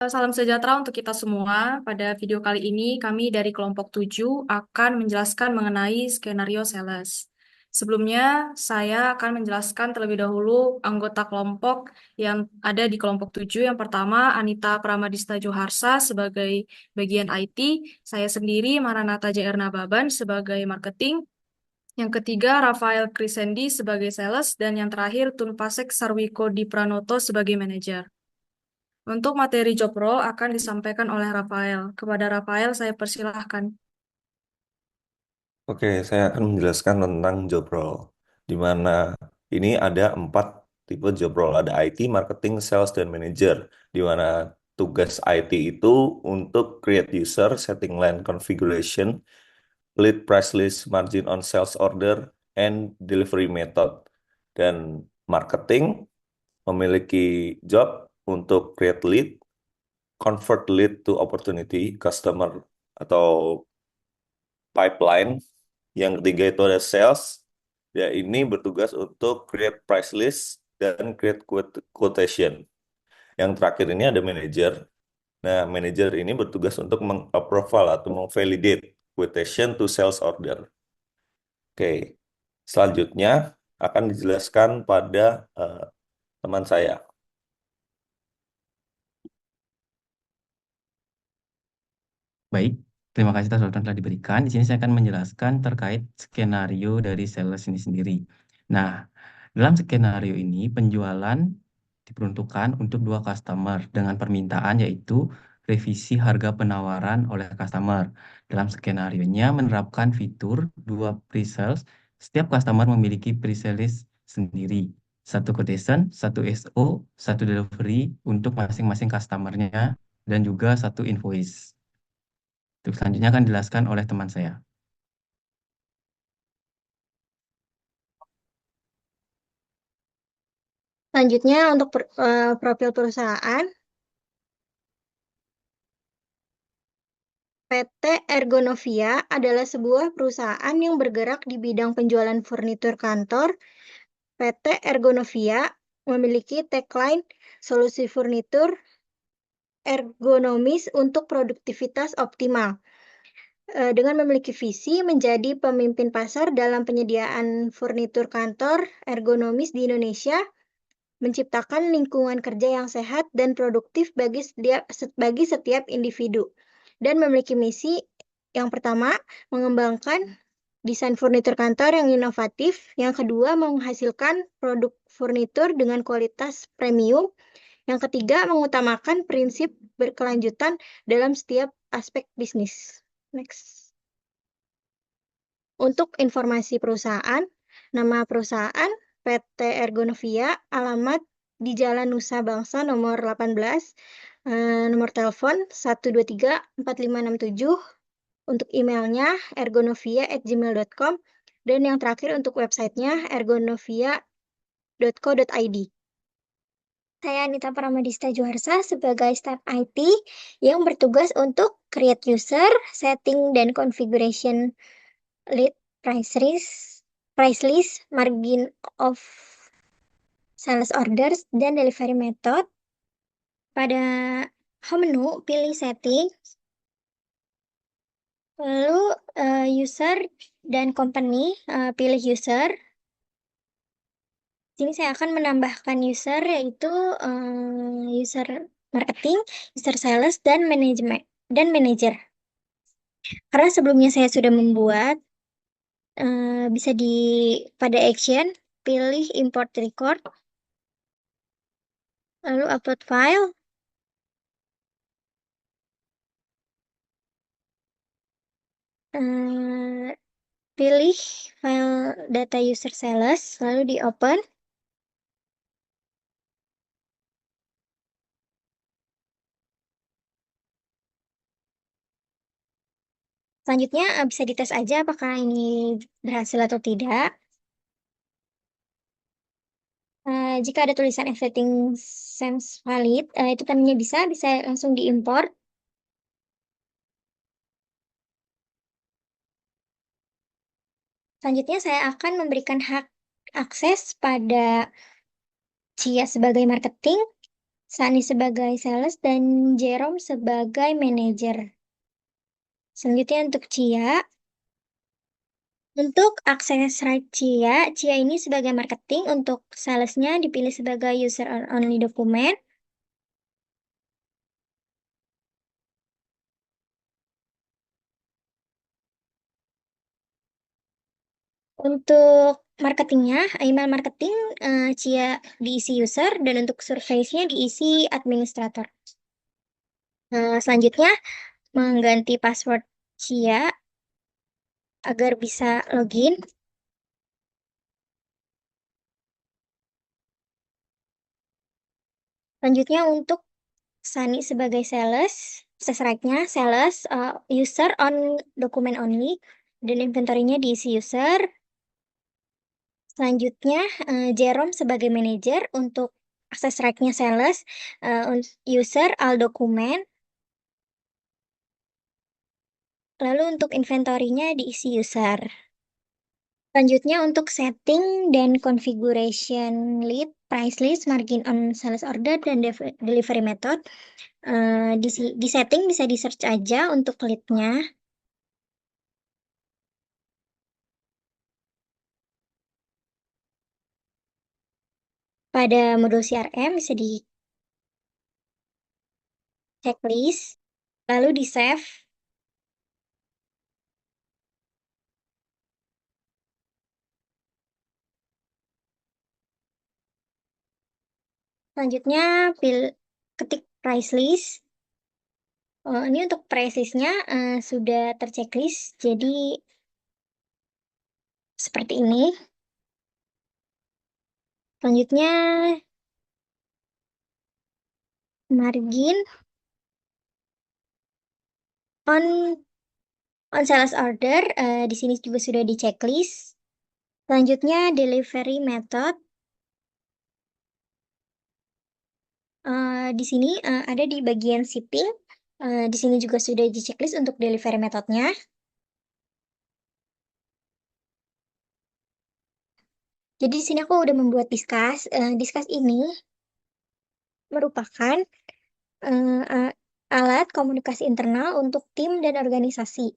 Salam sejahtera untuk kita semua. Pada video kali ini, kami dari kelompok 7 akan menjelaskan mengenai skenario sales. Sebelumnya, saya akan menjelaskan terlebih dahulu anggota kelompok yang ada di kelompok 7. Yang pertama, Anita Pramadista Joharsa sebagai bagian IT. Saya sendiri, Maranatha JR Nababan sebagai marketing. Yang ketiga, Rafael Krisendi sebagai sales. Dan yang terakhir, Tunpasek Sarwiko Dipranoto sebagai manajer. Untuk materi job role akan disampaikan oleh Rafael. Kepada Rafael, saya persilahkan. Oke, saya akan menjelaskan tentang job role, di mana ini ada 4 tipe job role. Ada IT, marketing, sales, dan manager, di mana tugas IT itu untuk create user, setting line configuration, lead price list, margin on sales order, and delivery method. Dan marketing memiliki job untuk create lead, convert lead to opportunity, customer atau pipeline. Yang ketiga itu ada sales. Ya, ini bertugas untuk create price list dan create quotation. Yang terakhir ini ada manager. Nah, manager ini bertugas untuk meng-approval atau meng-validate quotation to sales order. Oke, selanjutnya akan dijelaskan pada eh, teman saya. Baik, terima kasih atas waktu yang telah diberikan. Di sini saya akan menjelaskan terkait skenario dari sales ini sendiri. Nah, dalam skenario ini penjualan diperuntukkan untuk dua customer dengan permintaan yaitu revisi harga penawaran oleh customer. Dalam skenario-nya menerapkan fitur dua pre-sales. Setiap customer memiliki pre-sales list sendiri. Satu quotation, satu SO, satu delivery untuk masing-masing customernya, dan juga satu invoice. Untuk selanjutnya akan dijelaskan oleh teman saya. Selanjutnya untuk profil perusahaan, PT Ergonovia adalah sebuah perusahaan yang bergerak di bidang penjualan furnitur kantor. PT Ergonovia memiliki tagline solusi furnitur ergonomis untuk produktivitas optimal. Dengan memiliki visi menjadi pemimpin pasar dalam penyediaan furnitur kantor ergonomis di Indonesia, menciptakan lingkungan kerja yang sehat dan produktif bagi setiap individu, dan memiliki misi yang pertama, mengembangkan desain furnitur kantor yang inovatif, yang kedua, menghasilkan produk furnitur dengan kualitas premium, yang ketiga, mengutamakan prinsip berkelanjutan dalam setiap aspek bisnis. Next. Untuk informasi perusahaan, nama perusahaan PT Ergonovia, alamat di Jalan Nusa Bangsa nomor 18, nomor telepon 1234567, untuk emailnya ergonovia@gmail.com, dan yang terakhir untuk websitenya ergonovia.co.id. Saya Anita Pramadista Joharsa sebagai staff IT yang bertugas untuk create user, setting dan configuration lead price list, margin of sales orders, dan delivery method. Pada home menu, pilih setting, lalu user dan company, pilih user. Sini saya akan menambahkan user yaitu user marketing, user sales, dan manager. Karena sebelumnya saya sudah membuat, bisa pada action, pilih import record, lalu upload file, pilih file data user sales, lalu di open. Selanjutnya bisa dites aja apakah ini berhasil atau tidak. Jika ada tulisan everything seems valid, itu tandanya bisa langsung diimport. Selanjutnya saya akan memberikan hak akses pada Cia sebagai marketing, Sani sebagai sales, dan Jerome sebagai manajer. Selanjutnya untuk Cia. Untuk akses right Cia, Cia ini sebagai marketing, untuk salesnya dipilih sebagai user only dokumen. Untuk marketingnya, email marketing Cia diisi user, dan untuk surface-nya diisi administrator. Selanjutnya, mengganti password Cia agar bisa login. Selanjutnya untuk Sani sebagai sales, akses right-nya sales, user on dokumen only, dan inventory-nya diisi user. Selanjutnya, Jerome sebagai manajer, untuk akses right-nya sales, user all dokumen. Lalu untuk inventory-nya diisi user. Selanjutnya untuk setting dan configuration lead, price list, margin on sales order, dan delivery method. Di setting bisa di search aja untuk lead-nya. Pada modul CRM bisa di checklist, lalu di save. Selanjutnya ketik price list. Ini untuk price list-nya sudah terchecklist, jadi seperti ini. Selanjutnya margin on sales order, di sini juga sudah di checklist. Selanjutnya delivery method. Di sini ada di bagian shipping. Di sini juga sudah di checklist untuk delivery methodnya. Jadi di sini aku udah membuat Discuss. Discuss ini merupakan alat komunikasi internal untuk tim dan organisasi.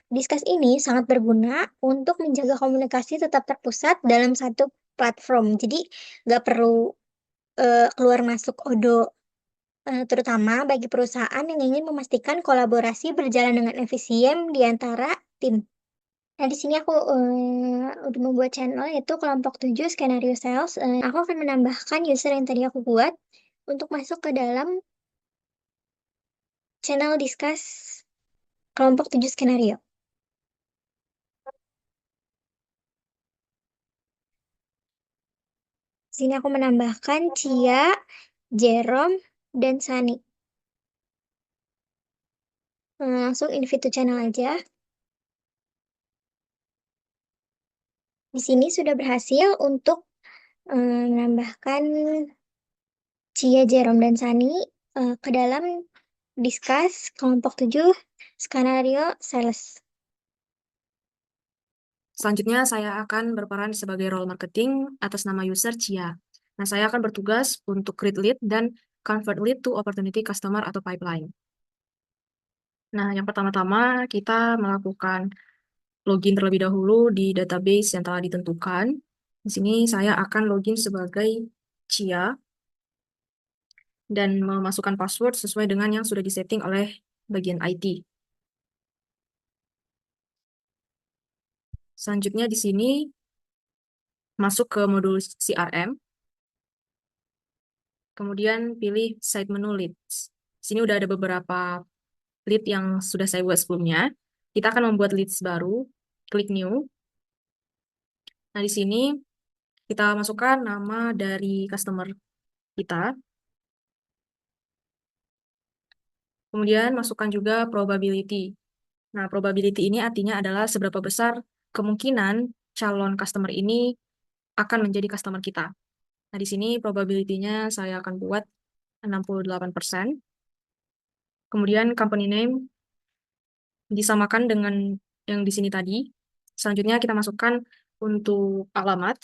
Discuss ini sangat berguna untuk menjaga komunikasi tetap terpusat dalam satu platform. Jadi nggak perlu keluar masuk Odo, terutama bagi perusahaan yang ingin memastikan kolaborasi berjalan dengan efisien di antara tim. Nah, di sini aku udah membuat channel, yaitu kelompok 7 skenario sales. Aku akan menambahkan user yang tadi aku buat untuk masuk ke dalam channel Discuss kelompok 7 skenario. Di sini aku menambahkan Cia, Jerome, dan Sani. Langsung invite to channel aja. Di sini sudah berhasil untuk menambahkan Cia, Jerome, dan Sani ke dalam Discuss kelompok 7 skenario sales. Selanjutnya, saya akan berperan sebagai role marketing atas nama user Cia. Nah, saya akan bertugas untuk create lead dan convert lead to opportunity customer atau pipeline. Nah, yang pertama-tama kita melakukan login terlebih dahulu di database yang telah ditentukan. Di sini saya akan login sebagai Cia dan memasukkan password sesuai dengan yang sudah disetting oleh bagian IT. Selanjutnya di sini masuk ke modul CRM, kemudian pilih side menu leads. Di sini udah ada beberapa lead yang sudah saya buat sebelumnya. Kita akan membuat leads baru, klik new. Nah, di sini kita masukkan nama dari customer kita. Kemudian masukkan juga probability. Nah, probability ini artinya adalah seberapa besar kemungkinan calon customer ini akan menjadi customer kita. Nah, di sini probability-nya saya akan buat 68%. Kemudian company name disamakan dengan yang di sini tadi. Selanjutnya kita masukkan untuk alamat.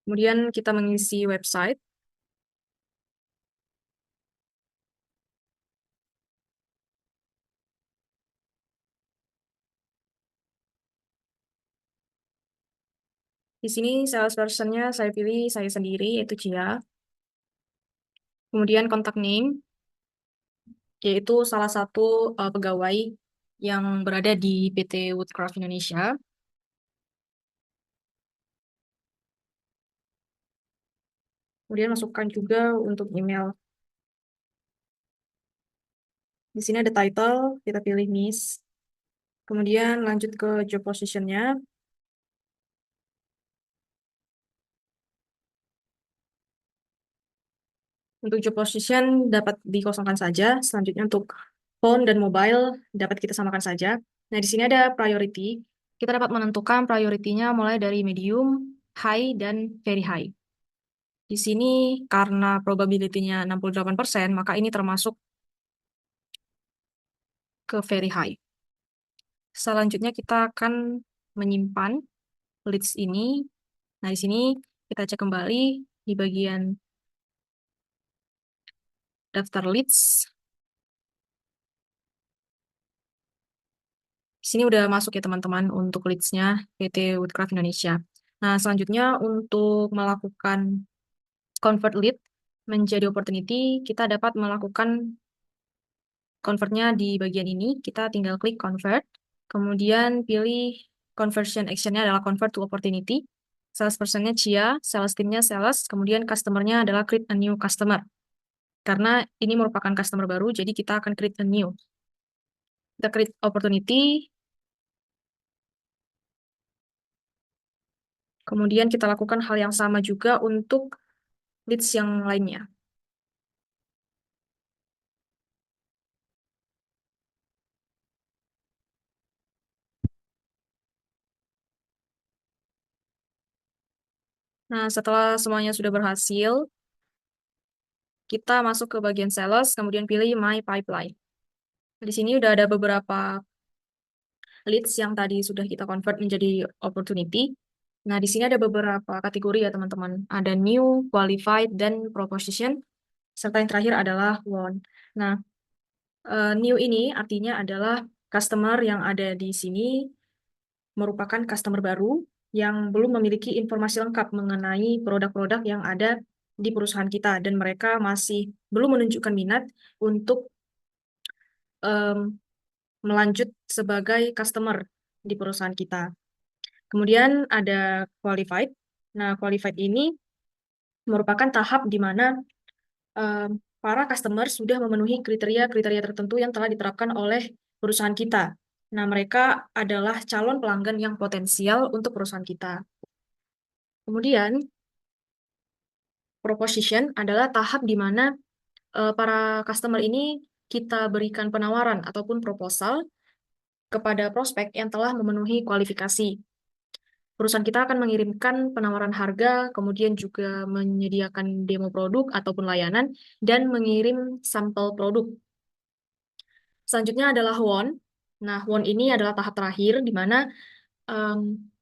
Kemudian kita mengisi website. Di sini salesperson-nya saya pilih saya sendiri, yaitu Cia. Kemudian contact name, yaitu salah satu pegawai yang berada di PT Woodcraft Indonesia. Kemudian masukkan juga untuk email. Di sini ada title, kita pilih Miss. Kemudian lanjut ke job position-nya. Untuk job position dapat dikosongkan saja. Selanjutnya untuk phone dan mobile dapat kita samakan saja. Nah, di sini ada priority. Kita dapat menentukan priority-nya mulai dari medium, high, dan very high. Di sini karena probability-nya 68%, maka ini termasuk ke very high. Selanjutnya kita akan menyimpan leads ini. Nah, di sini kita cek kembali di bagian daftar leads. Di sini udah masuk ya teman-teman untuk leads-nya PT Woodcraft Indonesia. Nah, selanjutnya untuk melakukan convert lead menjadi opportunity, kita dapat melakukan convert-nya di bagian ini. Kita tinggal klik convert, kemudian pilih conversion action-nya adalah convert to opportunity. Salesperson-nya Cia, sales team-nya sales, kemudian customer-nya adalah create a new customer. Karena ini merupakan customer baru, jadi kita akan create a new. Kita create opportunity, kemudian kita lakukan hal yang sama juga untuk leads yang lainnya. Nah, setelah semuanya sudah berhasil, kita masuk ke bagian sales, kemudian pilih My Pipeline. Di sini udah ada beberapa leads yang tadi sudah kita convert menjadi opportunity. Nah, di sini ada beberapa kategori ya teman-teman. Ada new, qualified, dan proposition. Serta yang terakhir adalah won. Nah, new ini artinya adalah customer yang ada di sini merupakan customer baru yang belum memiliki informasi lengkap mengenai produk-produk yang ada di perusahaan kita dan mereka masih belum menunjukkan minat untuk em, melanjut sebagai customer di perusahaan kita. Kemudian ada qualified. Nah, qualified ini merupakan tahap di mana em, para customer sudah memenuhi kriteria-kriteria tertentu yang telah diterapkan oleh perusahaan kita. Nah, mereka adalah calon pelanggan yang potensial untuk perusahaan kita. Kemudian, proposition adalah tahap di mana para customer ini kita berikan penawaran ataupun proposal kepada prospek yang telah memenuhi kualifikasi. Perusahaan kita akan mengirimkan penawaran harga, kemudian juga menyediakan demo produk ataupun layanan, dan mengirim sampel produk. Selanjutnya adalah won. Nah, won ini adalah tahap terakhir di mana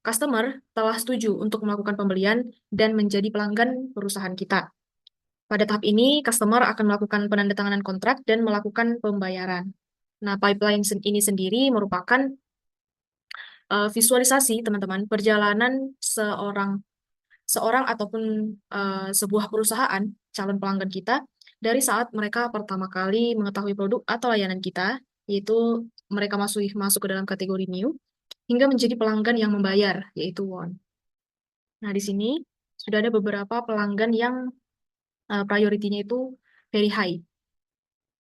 customer telah setuju untuk melakukan pembelian dan menjadi pelanggan perusahaan kita. Pada tahap ini, customer akan melakukan penandatanganan kontrak dan melakukan pembayaran. Nah, pipeline ini sendiri merupakan visualisasi teman-teman perjalanan seorang ataupun sebuah perusahaan calon pelanggan kita dari saat mereka pertama kali mengetahui produk atau layanan kita, yaitu mereka masuk ke dalam kategori new, hingga menjadi pelanggan yang membayar, yaitu won. Nah, di sini sudah ada beberapa pelanggan yang priority-nya itu very high.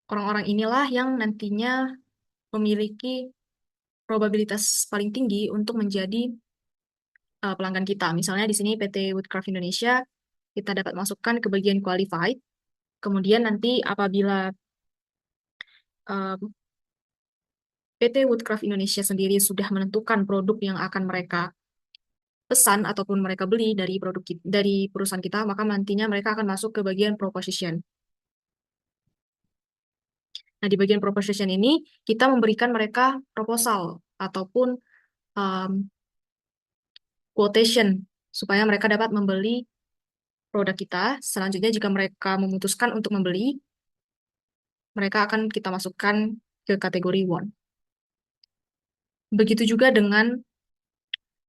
Orang-orang inilah yang nantinya memiliki probabilitas paling tinggi untuk menjadi pelanggan kita. Misalnya di sini PT Woodcraft Indonesia, kita dapat masukkan ke bagian qualified. Kemudian nanti apabila PT Woodcraft Indonesia sendiri sudah menentukan produk yang akan mereka pesan ataupun mereka beli dari dari perusahaan kita, maka nantinya mereka akan masuk ke bagian proposition. Nah, di bagian proposition ini kita memberikan mereka proposal ataupun quotation supaya mereka dapat membeli produk kita. Selanjutnya jika mereka memutuskan untuk membeli, mereka akan kita masukkan ke kategori won. Begitu juga dengan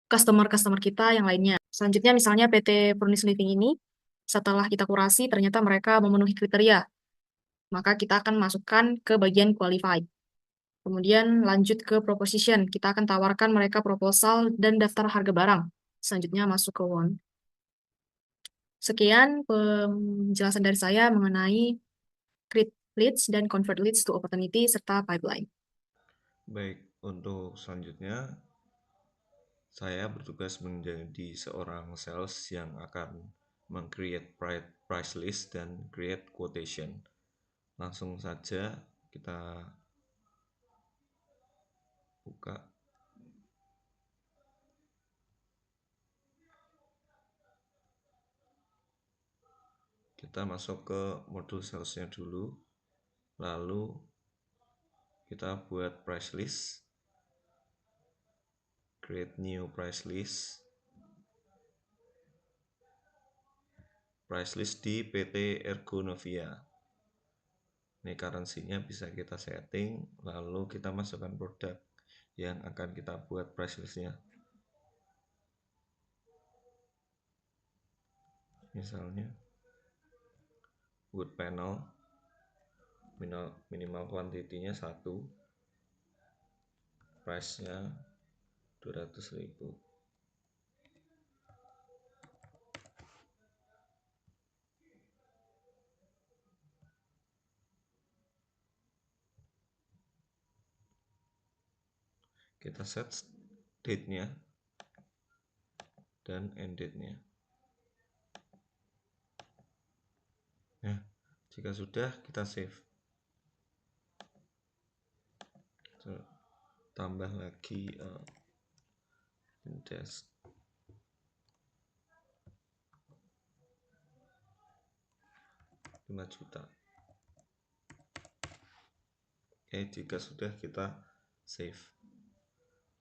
customer-customer kita yang lainnya. Selanjutnya misalnya PT Furnish Living ini, setelah kita kurasi ternyata mereka memenuhi kriteria, maka kita akan masukkan ke bagian qualified. Kemudian lanjut ke proposition, kita akan tawarkan mereka proposal dan daftar harga barang. Selanjutnya masuk ke won. Sekian penjelasan dari saya mengenai create leads dan convert leads to opportunity serta pipeline. Baik, untuk selanjutnya saya bertugas menjadi seorang sales yang akan meng-create price list dan create quotation. Langsung saja kita buka. Kita masuk ke modul salesnya dulu, lalu kita buat price list, create new price list di PT Ergonovia. Ini currency-nya bisa kita setting, lalu kita masukkan produk yang akan kita buat price list-nya. Misalnya wood panel, minimal quantity-nya 1, price-nya 200.000. Kita set date-nya dan end date-nya. Nah, jika sudah, kita save. Tambah lagi index 5 juta. Oke, jika sudah, kita save.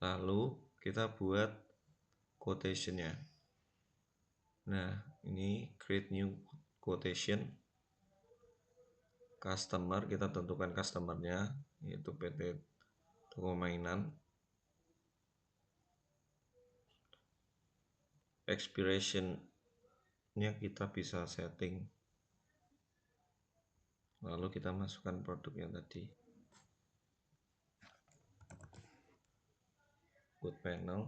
Lalu kita buat quotation-nya. Nah, ini create new quotation. Customer, kita tentukan customernya, yaitu PT Toko Mainan. Expiration-nya kita bisa setting. Lalu kita masukkan produknya tadi. Wood panel.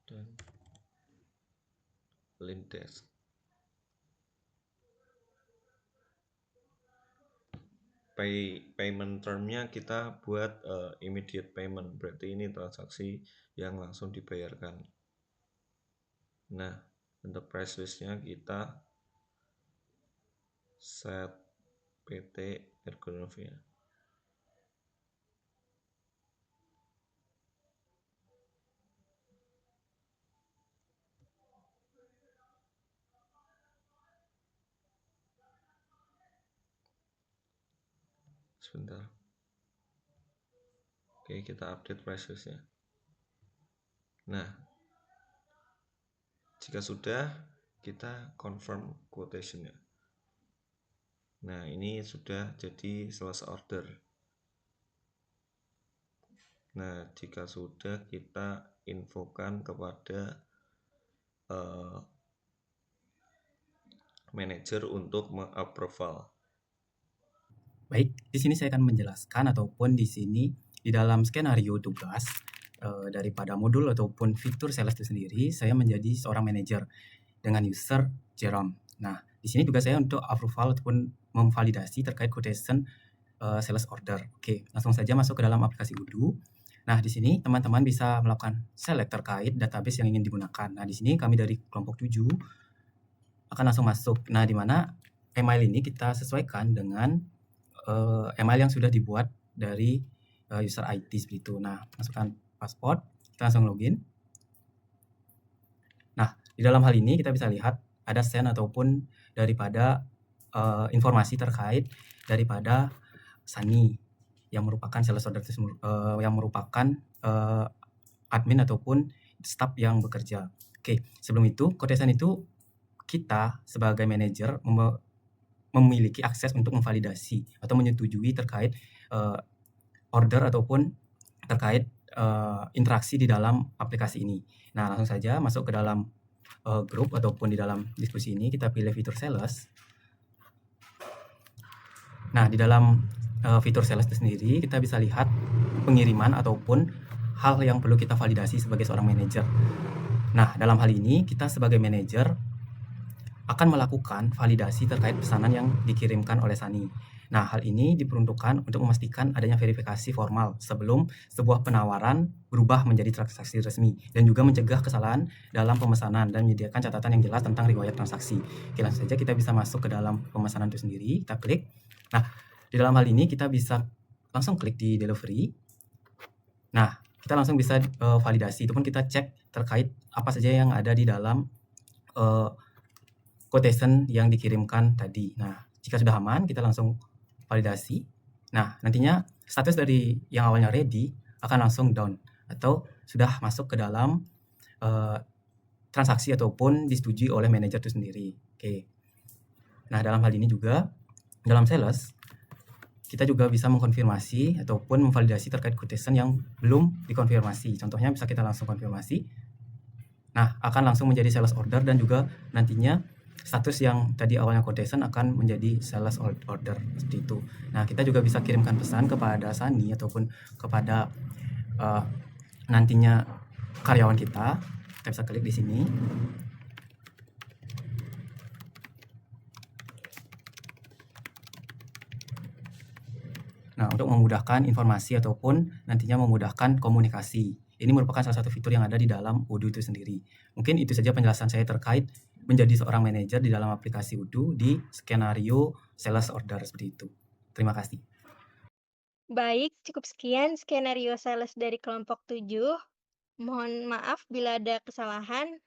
Dan lint desk. Payment termnya kita buat immediate payment, berarti ini transaksi yang langsung dibayarkan. Nah, untuk price listnya kita set PT Ergonovia. Sebentar. Oke, kita update price listnya. Nah, jika sudah, kita confirm quotation-nya. Nah, ini sudah jadi sales order. Nah, jika sudah, kita infokan kepada manajer untuk mengapproval. Baik, di sini saya akan menjelaskan ataupun di sini di dalam skenario tugas daripada modul ataupun fitur sales itu sendiri, saya menjadi seorang manajer dengan user Jerome. Nah, di sini tugas saya untuk approval ataupun memvalidasi terkait quotation sales order. Oke, langsung saja masuk ke dalam aplikasi Odoo. Nah, di sini teman-teman bisa melakukan select terkait database yang ingin digunakan. Nah, di sini kami dari kelompok 7 akan langsung masuk. Nah, di mana email ini kita sesuaikan dengan email yang sudah dibuat dari user IT seperti itu. Nah, masukkan password, kita langsung login. Nah, di dalam hal ini kita bisa lihat ada send ataupun daripada informasi terkait daripada Sunny yang merupakan sales order yang merupakan admin ataupun staff yang bekerja. Oke, sebelum itu quotation itu kita sebagai manajer memiliki akses untuk memvalidasi atau menyetujui terkait order ataupun terkait interaksi di dalam aplikasi ini. Nah, langsung saja masuk ke dalam grup ataupun di dalam diskusi ini kita pilih fitur sales. Nah, di dalam fitur sales itu sendiri kita bisa lihat pengiriman ataupun hal yang perlu kita validasi sebagai seorang manajer. Nah, dalam hal ini kita sebagai manajer akan melakukan validasi terkait pesanan yang dikirimkan oleh Sani. Nah, hal ini diperuntukkan untuk memastikan adanya verifikasi formal sebelum sebuah penawaran berubah menjadi transaksi resmi dan juga mencegah kesalahan dalam pemesanan dan menyediakan catatan yang jelas tentang riwayat transaksi. Oke, langsung saja kita bisa masuk ke dalam pemesanan itu sendiri, kita klik. Nah, di dalam hal ini kita bisa langsung klik di delivery. Nah, kita langsung bisa validasi, itu pun kita cek terkait apa saja yang ada di dalam quotation yang dikirimkan tadi. Nah, jika sudah aman, kita langsung validasi. Nah, nantinya status dari yang awalnya ready akan langsung down atau sudah masuk ke dalam transaksi ataupun disetujui oleh manajer itu sendiri. Oke. Nah, dalam hal ini juga dalam sales kita juga bisa mengkonfirmasi ataupun memvalidasi terkait quotation yang belum dikonfirmasi. Contohnya bisa kita langsung konfirmasi. Nah, akan langsung menjadi sales order dan juga nantinya status yang tadi awalnya quotation akan menjadi sales order seperti itu. Nah, kita juga bisa kirimkan pesan kepada Sani ataupun kepada nantinya karyawan kita. Kita bisa klik di sini. Nah, untuk memudahkan informasi ataupun nantinya memudahkan komunikasi. Ini merupakan salah satu fitur yang ada di dalam Odoo itu sendiri. Mungkin itu saja penjelasan saya terkait menjadi seorang manajer di dalam aplikasi Odoo di skenario sales order seperti itu. Terima kasih. Baik, cukup sekian skenario sales dari kelompok 7. Mohon maaf bila ada kesalahan.